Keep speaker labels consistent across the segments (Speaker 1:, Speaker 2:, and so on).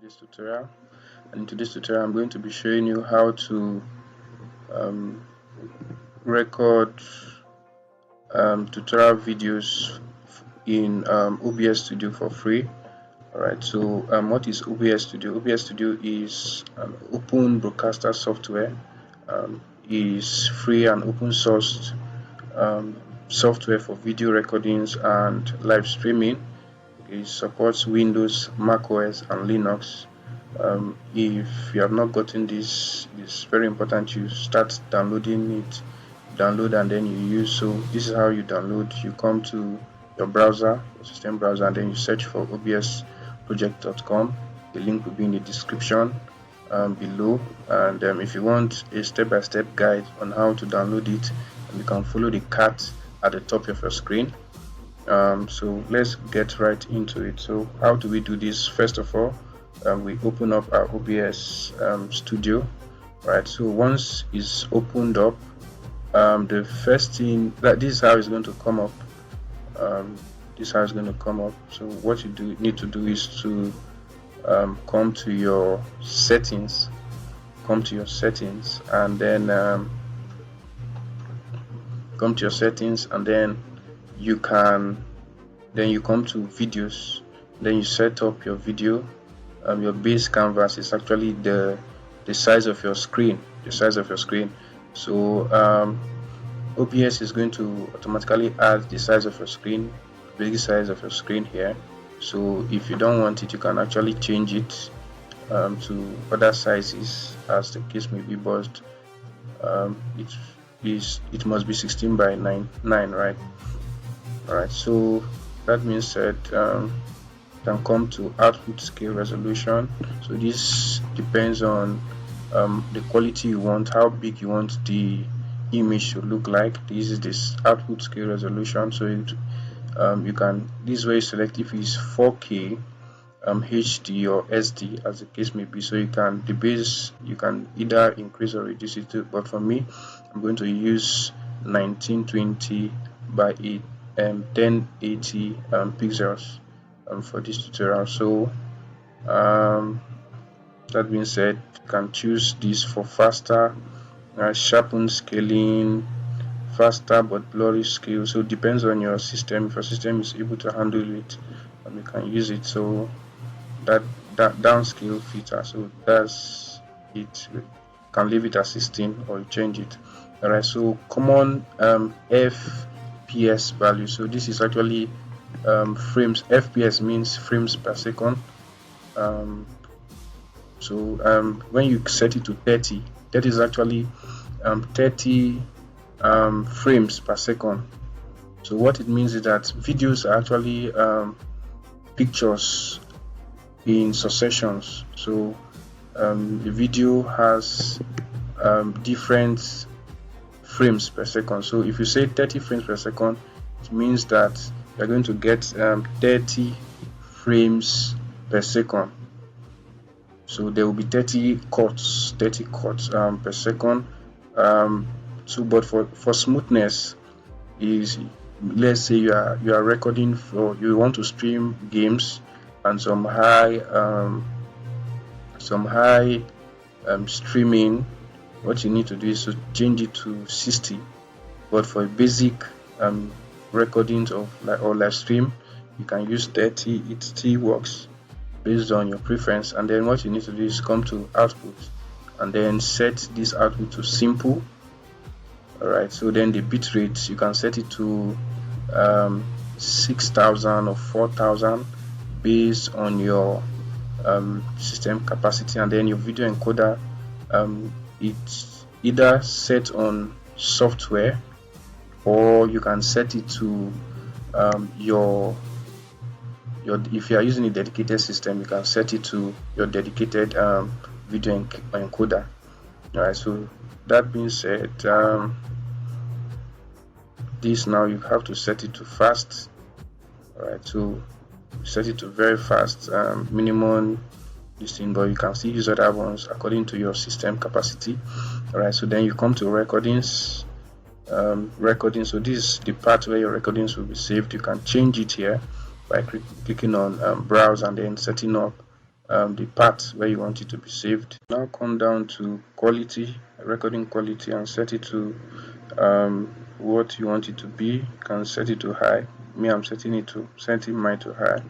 Speaker 1: this tutorial. And in today's tutorial I'm going to be showing you how to record tutorial videos in OBS Studio for free. Alright, so what is OBS Studio? OBS Studio is an open broadcaster software. Is free and open sourced software for video recordings and live streaming. It supports Windows, Mac OS and Linux. If you have not gotten this, it's very important you start downloading it. Download and then you use. So this is how you download. You come to your browser, your system browser, and then you search for obsproject.com. The link will be in the description below. And if you want a step-by-step guide on how to download it, you can follow the cat at the top of your screen. So let's get right into it. So how do we do this? First of all, we open up our OBS Studio, right? So once it's opened up, the first thing that this is how it's going to come up. This is how it's going to come up. So what you need to do is to come to your settings, and then come to your settings, and then you come to videos. Then you set up your video. Your base canvas is actually the size of your screen. So OBS is going to automatically add the size of your screen, basic size of your screen here. So if you don't want it, you can actually change it to other sizes, as the case may be, but it must be 16 by 9, right? Alright, so that means that can come to output scale resolution. So this depends on the quality you want, how big you want the image to look like. This is this output scale resolution. So you can, this way select if it's 4K, HD or SD, as the case may be. So you can, the base you can either increase or reduce it to, but for me I'm going to use 1920 by 1080 pixels for this tutorial. So that being said, you can choose this for faster sharpen scaling, faster but blurry scale. So it depends on your system. If your system is able to handle it, you can use it. So that downscale filter, so that's it. You can leave it at 16 or change it. Alright, so common FPS value. So this is actually frames. FPS means frames per second. When you set it to 30, that is actually 30 frames per second. So what it means is that videos are actually pictures in successions. So the video has different frames per second. So if you say 30 frames per second, it means that you're going to get 30 frames per second. So there will be 30 cuts per second. So but for smoothness, is, let's say you are recording for, you want to stream games and some high streaming, what you need to do is to change it to 60. But for basic recordings of live stream, you can use 30. It still works based on your preference. And then what you need to do is come to output and then set this output to simple. Alright, so then the bit rate, you can set it to 6000 or 4000 based on your system capacity. And then your video encoder, it's either set on software, or you can set it to if you are using a dedicated system, you can set it to your dedicated video encoder. Alright, so that being said, this now you have to set it to fast. Alright, so set it to very fast, minimum this thing, but you can still use other ones according to your system capacity. Alright, so then you come to recordings. So this is the part where your recordings will be saved. You can change it here by clicking on browse and then setting up the path where you want it to be saved. Now come down to quality, recording quality, and set it to what you want it to be. You can set it to high. Me, I'm setting mine to high.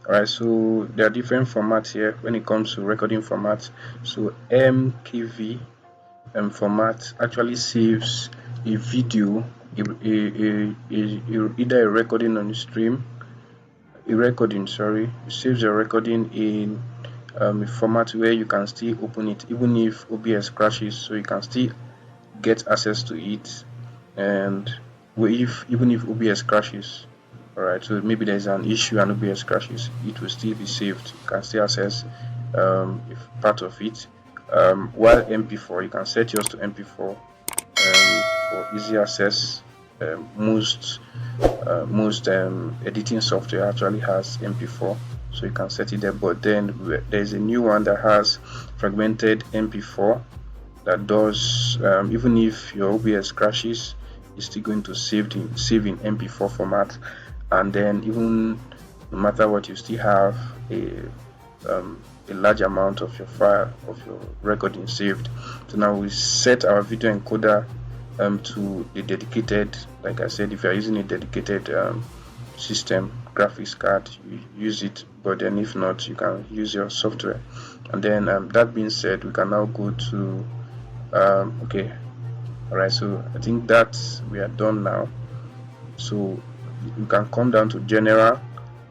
Speaker 1: Alright, so there are different formats here when it comes to recording formats. So MKV format actually saves a video, either a recording on the stream, it saves a recording in a format where you can still open it even if OBS crashes, so you can still get access to it, and even if OBS crashes. Alright, so maybe there's an issue and OBS crashes, it will still be saved. You can still access if part of it. While MP4, you can set yours to MP4 for easy access. Most editing software actually has MP4, so you can set it there. But then there's a new one that has fragmented MP4 that does even if your OBS crashes, it's still going to save in MP4 format, and then even no matter what, you still have a large amount of your file, of your recording saved. So now we set our video encoder to the dedicated, like I said, if you are using a dedicated system graphics card, you use it, but then if not, you can use your software. And then that being said, we can now go to okay, alright, so I think that we are done now. So you can come down to general,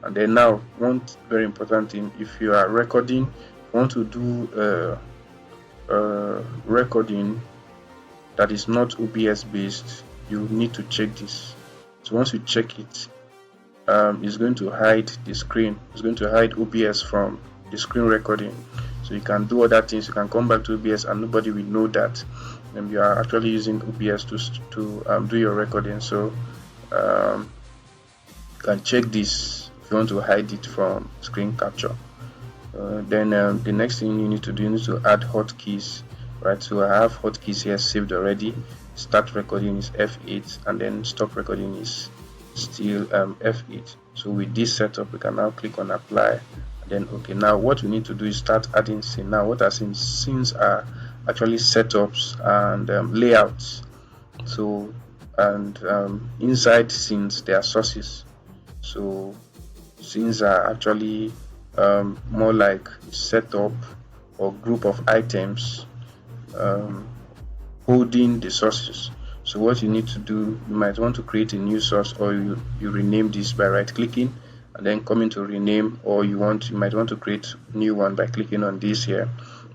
Speaker 1: and then now one very important thing, if you are recording, you want to do recording that is not OBS based, you need to check this. So once you check it, it's going to hide the screen, it's going to hide OBS from the screen recording, so you can do other things. You can come back to OBS and nobody will know that you are actually using OBS to do your recording. So you can check this if you want to hide it from screen capture. Then the next thing you need to do, you need to add hotkeys. Right, so I have hotkeys here saved already. Start recording is F8, and then stop recording is still F8. So with this setup, we can now click on apply, and then okay. Now what we need to do is start adding scenes. Now what are scenes? Scenes are actually setups and layouts. So and inside scenes there are sources. So scenes are actually more like setup or group of items holding the sources. So what you need to do, you might want to create a new source, or you rename this by right clicking and then coming to rename, or you might want to create a new one by clicking on this here,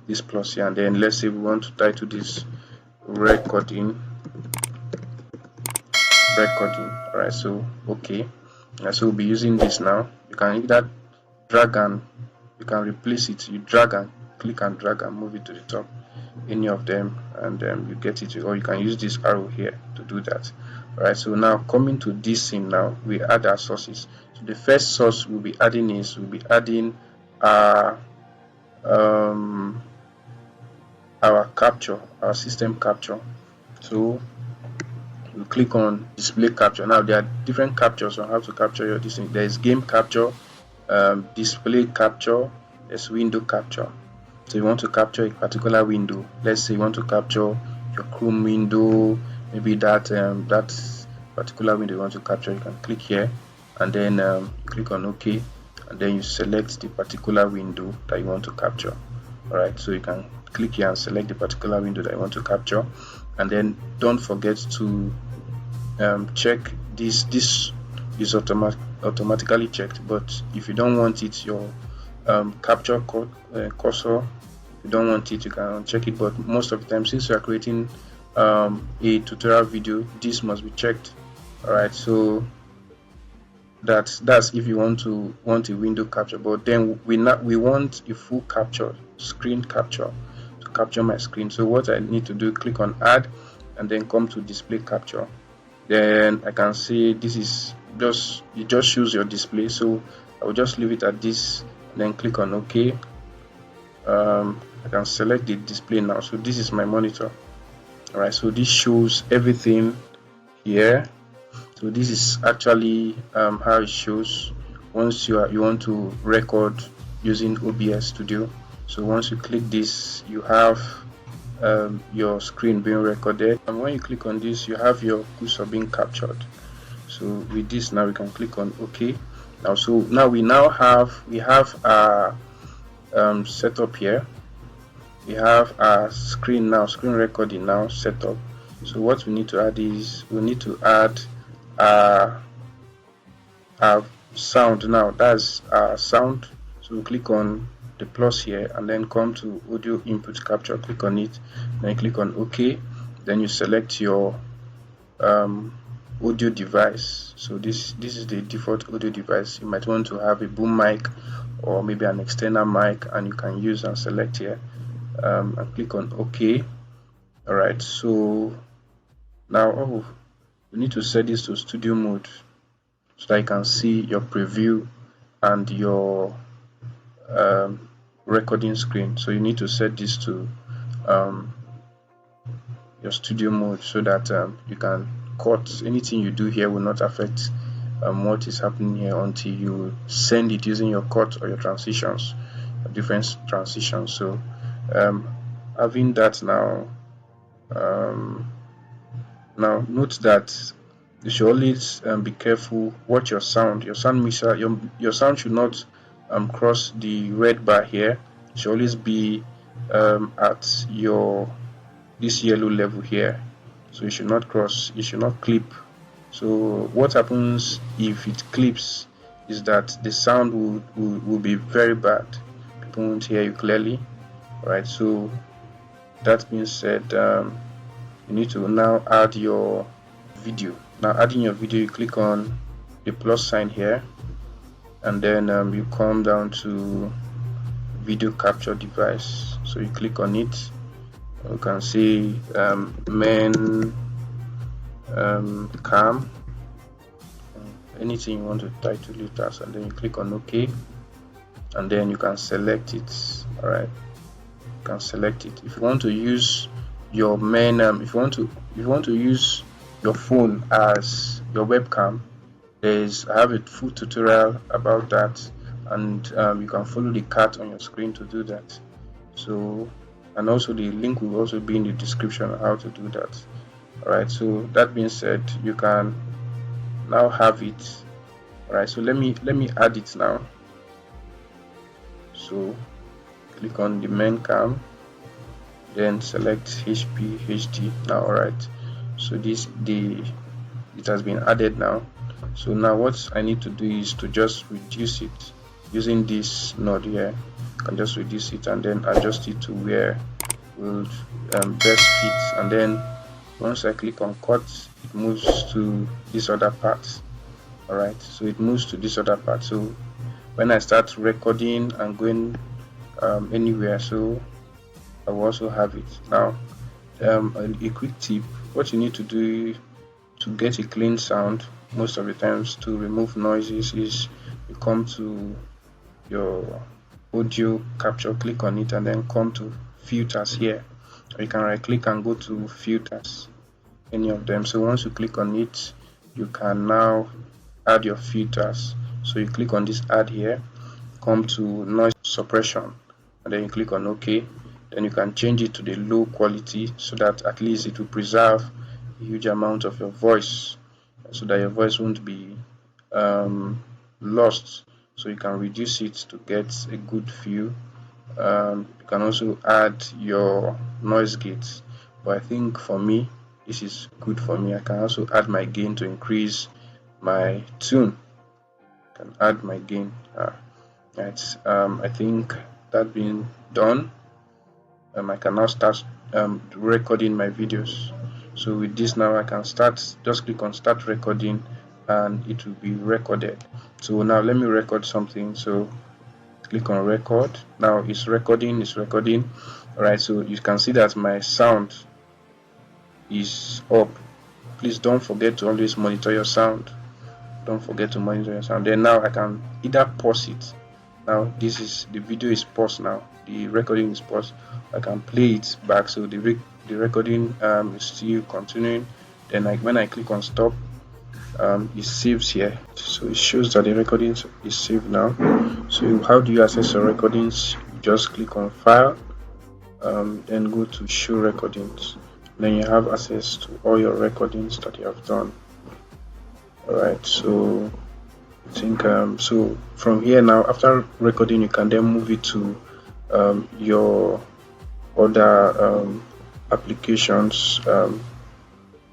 Speaker 1: this plus here, and then let's say we want to title this recording. Alright, so okay, so we'll be using this now. You can either drag and you can replace it, you drag and click and drag and move it to the top, any of them, and you get it, or you can use this arrow here to do that. Alright, so now coming to this scene, now we add our sources. So the first source we'll be adding is our capture, our system capture. So we click on display capture. Now there are different captures on how to capture your this thing. There is game capture, display capture, there's window capture. So you want to capture a particular window. Let's say you want to capture your Chrome window, maybe that particular window you want to capture. You can click here and then click on OK, and then you select the particular window that you want to capture. Alright, so you can click here and select the particular window that you want to capture, and then don't forget to check this is automatically checked, but if you don't want it, your capture cursor, if you don't want it, you can check it. But most of the time, since you are creating a tutorial video, this must be checked. Alright, so that's if you want a window capture, but then we want a full capture, screen capture, to capture my screen. So what I need to do, click on add and then come to display capture. Then I can see this is it just shows your display, so I will just leave it at this, then click on OK. I can select the display now. So this is my monitor. Alright, so this shows everything here. So this is actually how it shows once you want to record using OBS Studio. So once you click this, you have your screen being recorded, and when you click on this, you have your cursor being captured. So with this, now we can click on OK. Now, so now we have our setup here. We have our screen recording now set up. So what we need to add is we need to add our sound. Now that's our sound. So we click on the plus here and then come to audio input capture, click on it, then click on OK, then you select your audio device. So this is the default audio device. You might want to have a boom mic or maybe an external mic, and you can use and select here and click on OK. Alright, so now we need to set this to studio mode so that you can see your preview and your recording screen. So you need to set this to your studio mode so that you can cut. Anything you do here will not affect what is happening here until you send it using your cut or your transitions, different transitions. So having that now, now note that you should always be careful. Watch your sound. Your sound mixer, your sound should not cross the red bar here. It should always be at this yellow level here. So it should not cross. It should not clip. So what happens if it clips is that the sound will be very bad. People won't hear you clearly. Alright, so that being said, you need to now add your video. Now adding your video, you click on the plus sign here, and then you come down to video capture device. So you click on it. You can see main cam, anything you want to title it as, and then you click on OK, and then you can select it. Alright, you can select it. If you want to use your main if you want to use your phone as your webcam, I have a full tutorial about that, and you can follow the cat on your screen to do that. So, and also the link will also be in the description on how to do that. Alright, so that being said, you can now have it. Alright, so let me add it now. So click on the main cam, then select HP HD. Now alright, so it has been added now. So now what I need to do is to just reduce it using this node here. I can just reduce it and then adjust it to where will best fit, and then once I click on cut, it moves to this other part. Alright, so it moves to this other part. So when I start recording and going anywhere, so I will also have it. Now a quick tip: what you need to do to get a clean sound most of the times to remove noises is you come to your audio capture, click on it, and then come to filters here, or you can right click and go to filters, any of them. So once you click on it, you can now add your filters. So you click on this add here, come to noise suppression, and then you click on OK. Then you can change it to the low quality so that at least it will preserve a huge amount of your voice, so that your voice won't be lost. So you can reduce it to get a good feel. You can also add your noise gates, but I think for me this is good for me. I can also add my gain to increase my tune. I can add my gain. Right. I think that being done, I can now start recording my videos. So with this now I can just click on start recording and it will be recorded. So now let me record something. So click on record. Now it's recording. Alright, so you can see that my sound is up. Please don't forget to always monitor your sound. Then now I can either pause it. Now the video is paused now, the recording is paused. I can play it back, so the recording is still continuing. Then when I click on stop, it saves here, so it shows that the recording is saved now. So how do you access your recordings? You just click on file, then go to show recordings, then you have access to all your recordings that you have done. Alright, so I think so from here now, after recording, you can then move it to your other applications,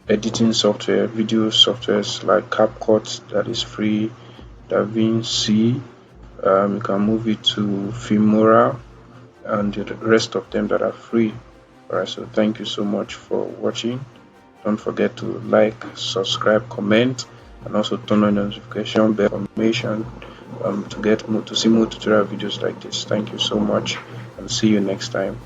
Speaker 1: editing software, video softwares like CapCut, that is free, DaVinci. You can move it to filmoro and the rest of them that are free. Alright, so thank you so much for watching. Don't forget to like, subscribe, comment, and also turn on the notification bell information to see more tutorial videos like this. Thank you so much, and see you next time.